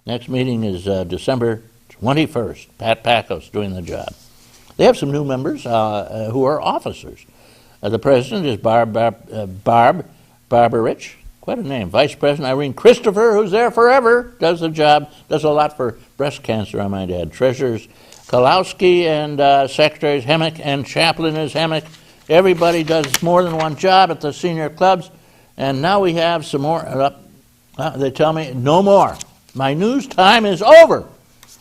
Next meeting is December 21st. Pat Pacos doing the job. They have some new members who are officers. The president is Barb Barbarich, quite a name. Vice President Irene Christopher, who's there forever, does the job, does a lot for breast cancer, I might add. Treasurers Kalowski and Secretaries Hemmick and Chaplain is Hemmick. Everybody does more than one job at the senior clubs. And now we have some more. They tell me no more. My news time is over.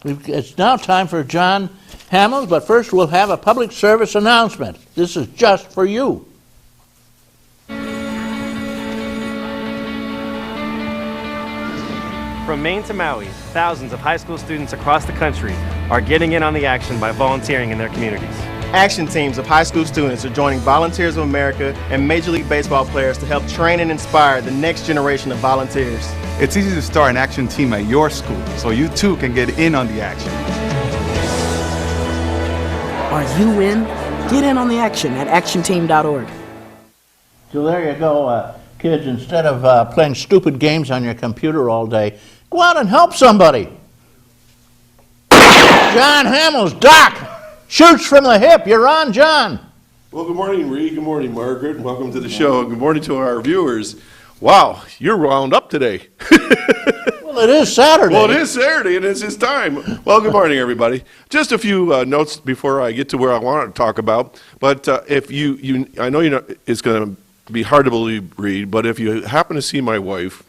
It's now time for John Hamels, but first we'll have a public service announcement. This is just for you. From Maine to Maui, thousands of high school students across the country are getting in on the action by volunteering in their communities. Action teams of high school students are joining Volunteers of America and Major League Baseball players to help train and inspire the next generation of volunteers. It's easy to start an action team at your school, so you too can get in on the action. Are you in? Get in on the action at actionteam.org. So there you go, kids. Instead of playing stupid games on your computer all day, go out and help somebody. John Hamels, Doc, shoots from the hip. You're on, John. Well, good morning, Reed. Good morning, Margaret. Welcome to the show. Good morning to our viewers. Wow, you're wound up today. Well, it is Saturday. Well, it is Saturday, and it's his time. Well, good morning, everybody. Just a few notes before I get to where I want to talk about. But if I know it's going to be hard to believe, Reed, but if you happen to see my wife,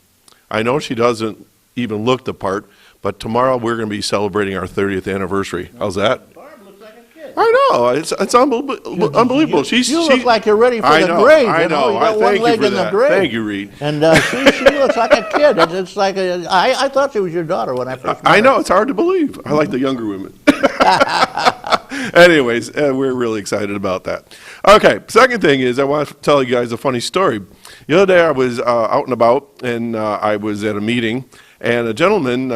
I know she doesn't even look the part, but tomorrow we're going to be celebrating our 30th anniversary. How's that? Barb looks like a kid. I know. It's unbelievable. You look like you're ready for the grave. I know. You got one leg in the grave. Thank you, Reed. And she looks like a kid. It's like I thought she was your daughter when I first met her. I know. It's hard to believe. I like the younger women. Anyways, we're really excited about that. Okay, second thing is I want to tell you guys a funny story. The other day I was out and about, and I was at a meeting, and a gentleman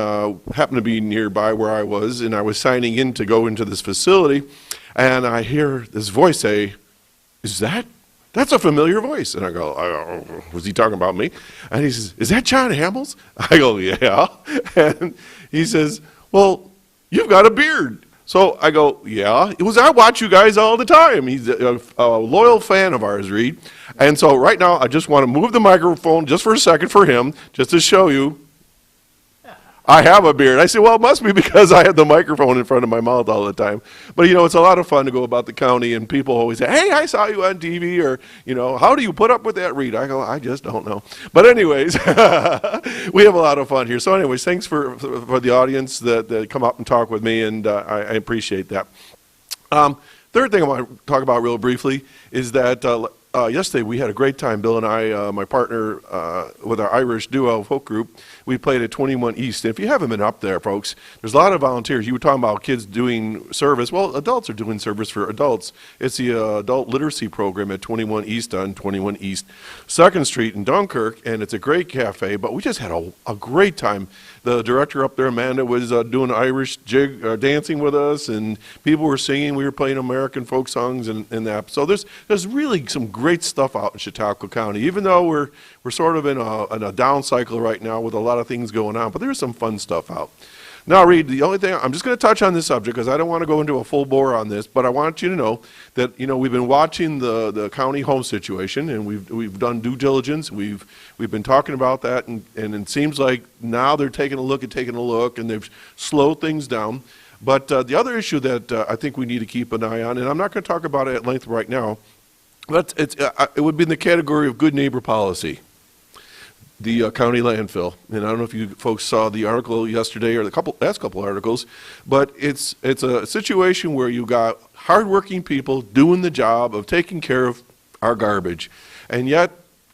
happened to be nearby where I was, and I was signing in to go into this facility, and I hear this voice say, that's a familiar voice. And I go, was he talking about me? And he says, is that John Hamels? I go, yeah. And he says, well, you've got a beard. So I go, yeah. I watch you guys all the time. He's a loyal fan of ours, Reed. And so right now, I just want to move the microphone just for a second for him, just to show you I have a beard. I said, well, it must be because I have the microphone in front of my mouth all the time. But, it's a lot of fun to go about the county, and people always say, hey, I saw you on TV, or, how do you put up with that, Reed? I go, I just don't know. But anyways, we have a lot of fun here. So anyways, thanks for the audience that come up and talk with me, and I appreciate that. Third thing I want to talk about real briefly is that yesterday we had a great time. Bill and I, my partner with our Irish duo folk group, we played at 21 East. And if you haven't been up there, folks, there's a lot of volunteers. You were talking about kids doing service. Well, adults are doing service for adults. It's the adult literacy program at 21 East on 21 East 2nd Street in Dunkirk, and it's a great cafe. But we just had a great time. The director up there, Amanda, was doing Irish jig dancing with us, and people were singing. We were playing American folk songs and that. So there's really some great stuff out in Chautauqua County, even though we're sort of in a down cycle right now with a lot of things going on, but there's some fun stuff out. Now, Reed, the only thing, I'm just going to touch on this subject because I don't want to go into a full bore on this, but I want you to know that, we've been watching the county home situation, and we've done due diligence. We've been talking about that, and it seems like now they're taking a look, and they've slowed things down. But the other issue that I think we need to keep an eye on, and I'm not going to talk about it at length right now, but it would be in the category of good neighbor policy. The county landfill, and I don't know if you folks saw the article yesterday or the last couple articles, but it's a situation where you got hardworking people doing the job of taking care of our garbage, and yet,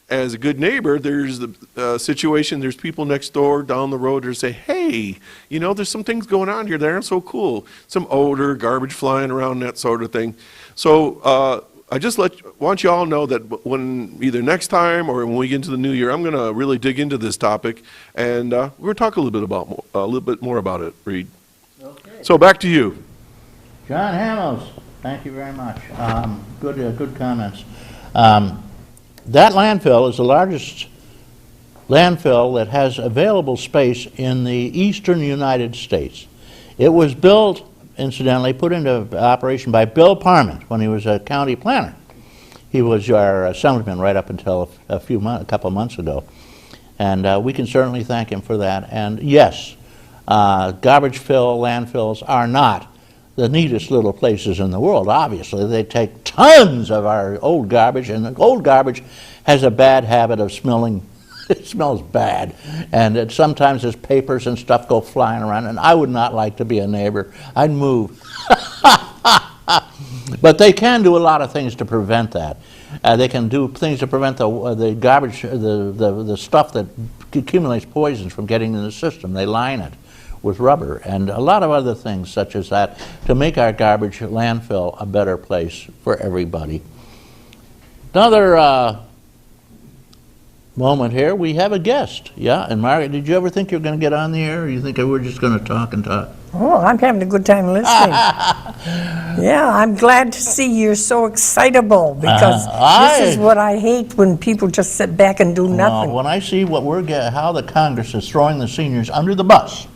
as a good neighbor, there's the situation. There's people next door, down the road, who say, "Hey, there's some things going on here that aren't so cool. Some odor, garbage flying around, that sort of thing." So. I just want you all know that when either next time or when we get into the new year, I'm going to really dig into this topic, and we're going to talk a little bit more about it, Reed. Okay. So back to you, John Hamels. Thank you very much. Good comments. That landfill is the largest landfill that has available space in the eastern United States. It was built, incidentally, put into operation by Bill Parment when he was a county planner. He was our assemblyman right up until a couple months ago. And we can certainly thank him for that. And yes, garbage fill landfills are not the neatest little places in the world, obviously. They take tons of our old garbage, and the old garbage has a bad habit of smelling. It smells bad, and sometimes there's papers and stuff go flying around, and I would not like to be a neighbor. I'd move. But they can do a lot of things to prevent that. They can do things to prevent the garbage, the stuff that accumulates poisons from getting in the system. They line it with rubber and a lot of other things such as that to make our garbage landfill a better place for everybody. Another moment here, we have a guest. Yeah, and Margaret, did you ever think you were going to get on the air, or you think we're just going to talk and talk? Oh, I'm having a good time listening. Yeah, I'm glad to see you're so excitable, because this is what I hate, when people just sit back and do nothing. When I see what how the Congress is throwing the seniors under the bus,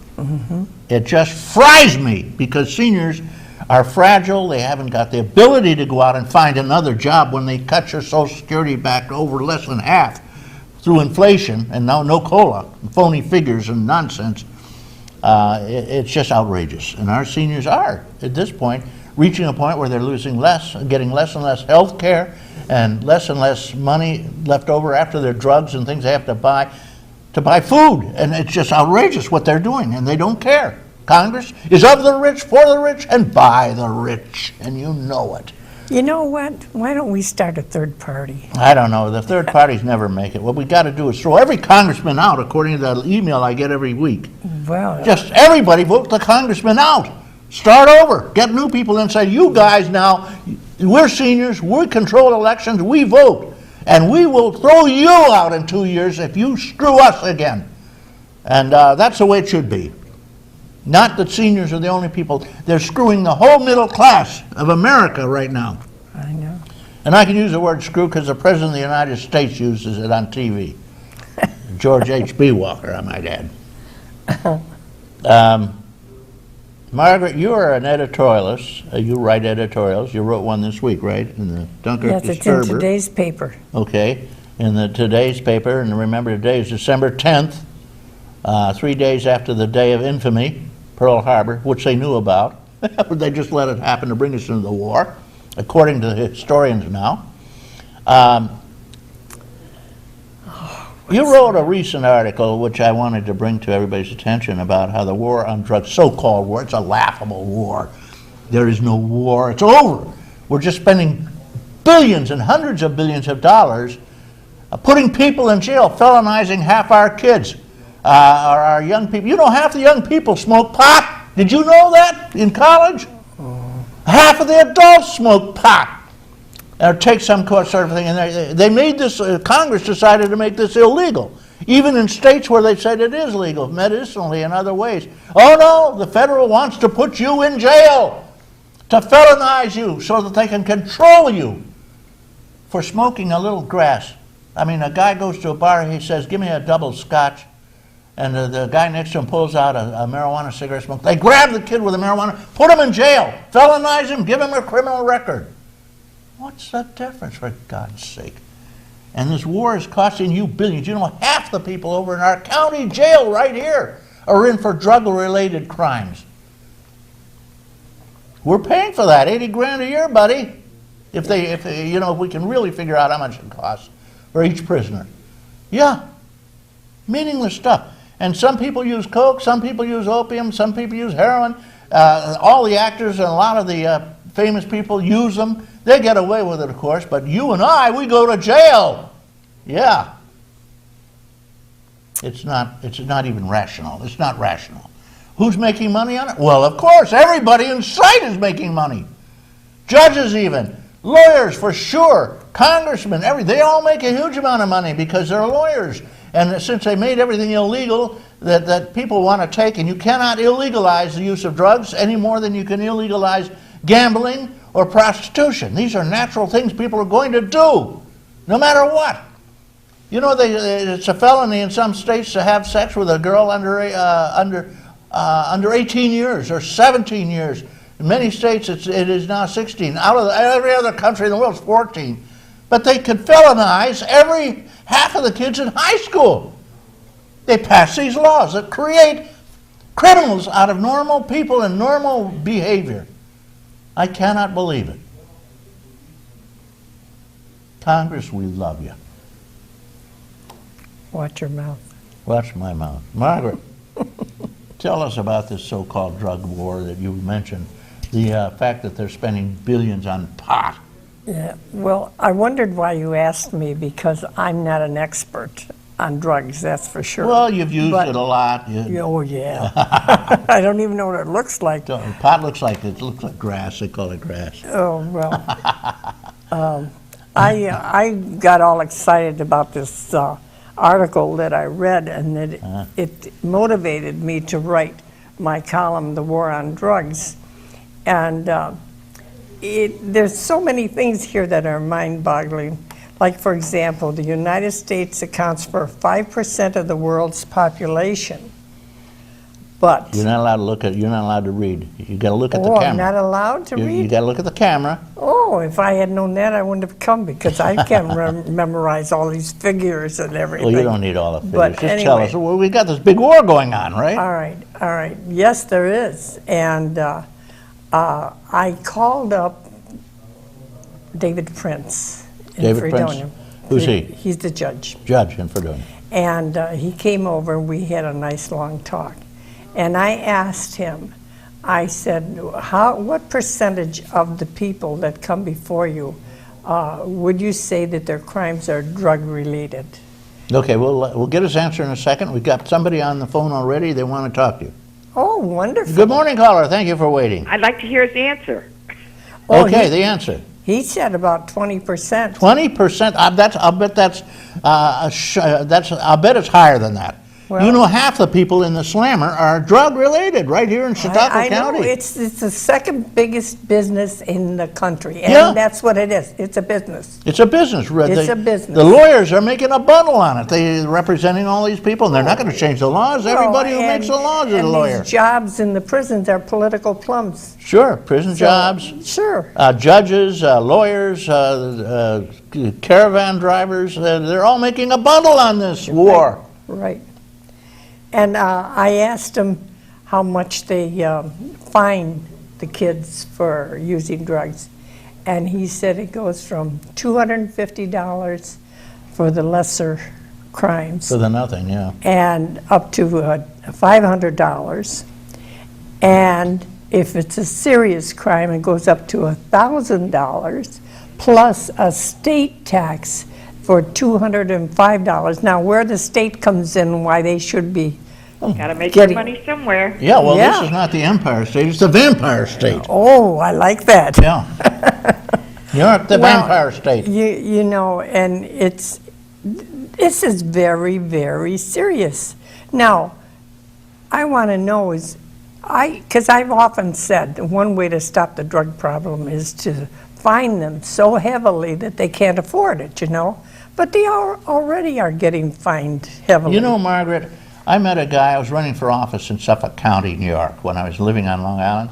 it just fries me, because seniors are fragile. They haven't got the ability to go out and find another job when they cut your Social Security back over less than half through inflation, and now no COLA, phony figures and nonsense. It's just outrageous. And our seniors are, at this point, reaching a point where they're losing less, getting less and less health care, and less money left over after their drugs and things they have to buy food. And it's just outrageous what they're doing, and they don't care. Congress is of the rich, for the rich, and by the rich, and you know it. You know what? Why don't we start a third party? I don't know. The third parties never make it. What we got to do is throw every congressman out, according to the email I get every week. Well, just everybody vote the congressman out. Start over. Get new people in and say, you guys now, we're seniors, we control elections, we vote. And we will throw you out in 2 years if you screw us again. And that's the way it should be. Not that seniors are the only people. They're screwing the whole middle class of America right now. I know. And I can use the word screw because the President of the United States uses it on TV. George H.B. Walker, I might add. Margaret, you are an editorialist. You write editorials. You wrote one this week, right? In the Dunkirk Yes, Disturber. it's in today's paper. Okay. In the today's paper, and remember today is December 10th, 3 days after the day of infamy, Pearl Harbor, which they knew about. They just let it happen to bring us into the war, according to the historians now. You wrote a recent article, which I wanted to bring to everybody's attention, about how the war on drugs, so-called war, it's a laughable war. There is no war, it's over. We're just spending billions and hundreds of billions of dollars putting people in jail, felonizing half our kids, our young people. You know, half the young people smoke pot. Did you know that in college? Half of the adults smoke pot. Or take some sort of thing, and they made this, Congress decided to make this illegal, even in states where they said it is legal, medicinally and other ways. Oh no, the federal wants to put you in jail, to felonize you, so that they can control you for smoking a little grass. I mean, a guy goes to a bar, he says, give me a double scotch, and the guy next to him pulls out a marijuana cigarette smoke. They grab the kid with the marijuana, put him in jail, felonize him, give him a criminal record. What's the difference, for God's sake? And this war is costing you billions. You know, half the people over in our county jail right here are in for drug-related crimes. We're paying for that, 80 grand a year, buddy. If we can really figure out how much it costs for each prisoner. Yeah, meaningless stuff. And some people use coke, some people use opium, some people use heroin. All the actors and a lot of the famous people use them. They get away with it, of course, but you and I, we go to jail. Yeah. It's not even rational. It's not rational. Who's making money on it? Well, of course, everybody in sight is making money. Judges even, lawyers for sure, congressmen, they all make a huge amount of money because they're lawyers. And since they made everything illegal that people want to take, and you cannot illegalize the use of drugs any more than you can illegalize gambling or prostitution. These are natural things people are going to do, no matter what. You know, it's a felony in some states to have sex with a girl under 18 years or 17 years. In many states, it is now 16. Out of every other country in the world, it's 14. But they could felonize every half of the kids in high school. They pass these laws that create criminals out of normal people and normal behavior. I cannot believe it. Congress, we love you. Watch your mouth. Watch my mouth. Margaret, tell us about this so-called drug war that you mentioned. The fact that they're spending billions on pot. Yeah, well, I wondered why you asked me, because I'm not an expert on drugs, that's for sure. Well, you've used But- it a lot. Oh, yeah. I don't even know what it looks like. Pot looks like grass. They call it grass. Oh, well. I got all excited about this article that I read, and it motivated me to write my column, The War on Drugs. And there's so many things here that are mind-boggling. Like, for example, the United States accounts for 5% of the world's population. But You're not allowed to look at. You're not allowed to read. You got to look at the I'm camera. not allowed to You read? got to look at the camera. Oh, if I had known that, I wouldn't have come, because I can't memorize all these figures and everything. Well, you don't need all the figures. But Just tell anyway. us. Well, we got this big war going on, right? All right. Yes, there is. And I called up David Prince in David Prince? Fredonia. Who's he? He's the judge. Judge in Fredonia. And he came over, and we had a nice long talk. And I asked him, I said, what percentage of the people that come before you would you say that their crimes are drug-related? Okay, we'll get his answer in a second. We've got somebody on the phone already. They want to talk to you. Oh, wonderful. Good morning, caller. Thank you for waiting. I'd like to hear his answer. Oh, Okay, the answer. He said about 20%. 20%. I'll bet it's higher than that. Well- You know, half the people in the slammer are drug related right here in Chautauqua I County. know, it's the second biggest business in the country, and Yeah. that's what it is. It's a business. It's a business. It's a business. The lawyers are making a bundle on it. They're representing all these people, and they're not going to change the laws. Everybody who Well, makes the laws is a and lawyer. these jobs in the prisons are political plums. Sure, prison So, jobs, Sure. judges, lawyers, caravan drivers, they're all making a bundle on this war. Right. And I asked them how much they fine the kids for using drugs. And he said it goes from $250 for the lesser crimes For the nothing, yeah. and up to $500. And if it's a serious crime, it goes up to $1,000 plus a state tax for $205. Now, where the state comes in, why they should be Gotta make Getting- your money somewhere. Yeah, well, this Yeah. is not the Empire State, it's the Vampire State. Oh, I like that. Yeah. You're the Well, Vampire State. You know, and this is very, very serious. Now, I want to know because I've often said one way to stop the drug problem is to fine them so heavily that they can't afford it, you know? But they already are getting fined heavily. You know, Margaret, I met a guy, I was running for office in Suffolk County, New York, when I was living on Long Island,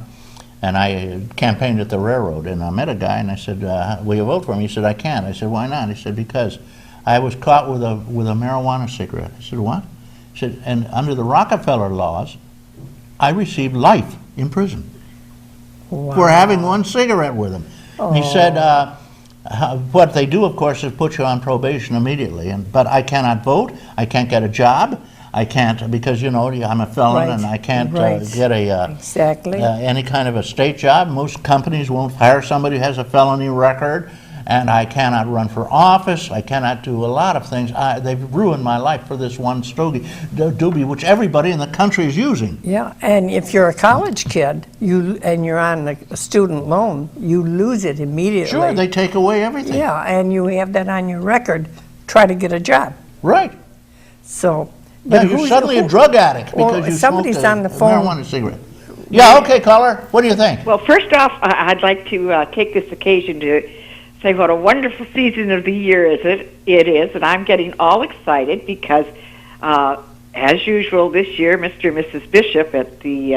and I campaigned at the railroad, and I met a guy, and I said, will you vote for me? He said, I can't. I said, why not? He said, because I was caught with a marijuana cigarette. I said, what? He said, and under the Rockefeller laws, I received life in prison for having one cigarette with him. And he said, what they do, of course, is put you on probation immediately, but I cannot vote, I can't get a job, I can't, because, you know, I'm a felon, Right, and I can't right. get Exactly. any kind of a state job. Most companies won't hire somebody who has a felony record, and I cannot run for office. I cannot do a lot of things. They've ruined my life for this one doobie, which everybody in the country is using. Yeah, and if you're a college kid and you're on a student loan, you lose it immediately. Sure, they take away everything. Yeah, and you have that on your record. Try to get a job. Right. So, But you're suddenly a drug addict Well, because you somebody's smoked on the phone. marijuana cigarette. Yeah, okay, caller. What do you think? Well, first off, I'd like to take this occasion to say what a wonderful season of the year it is, and I'm getting all excited because, as usual this year, Mr. and Mrs. Bishop at the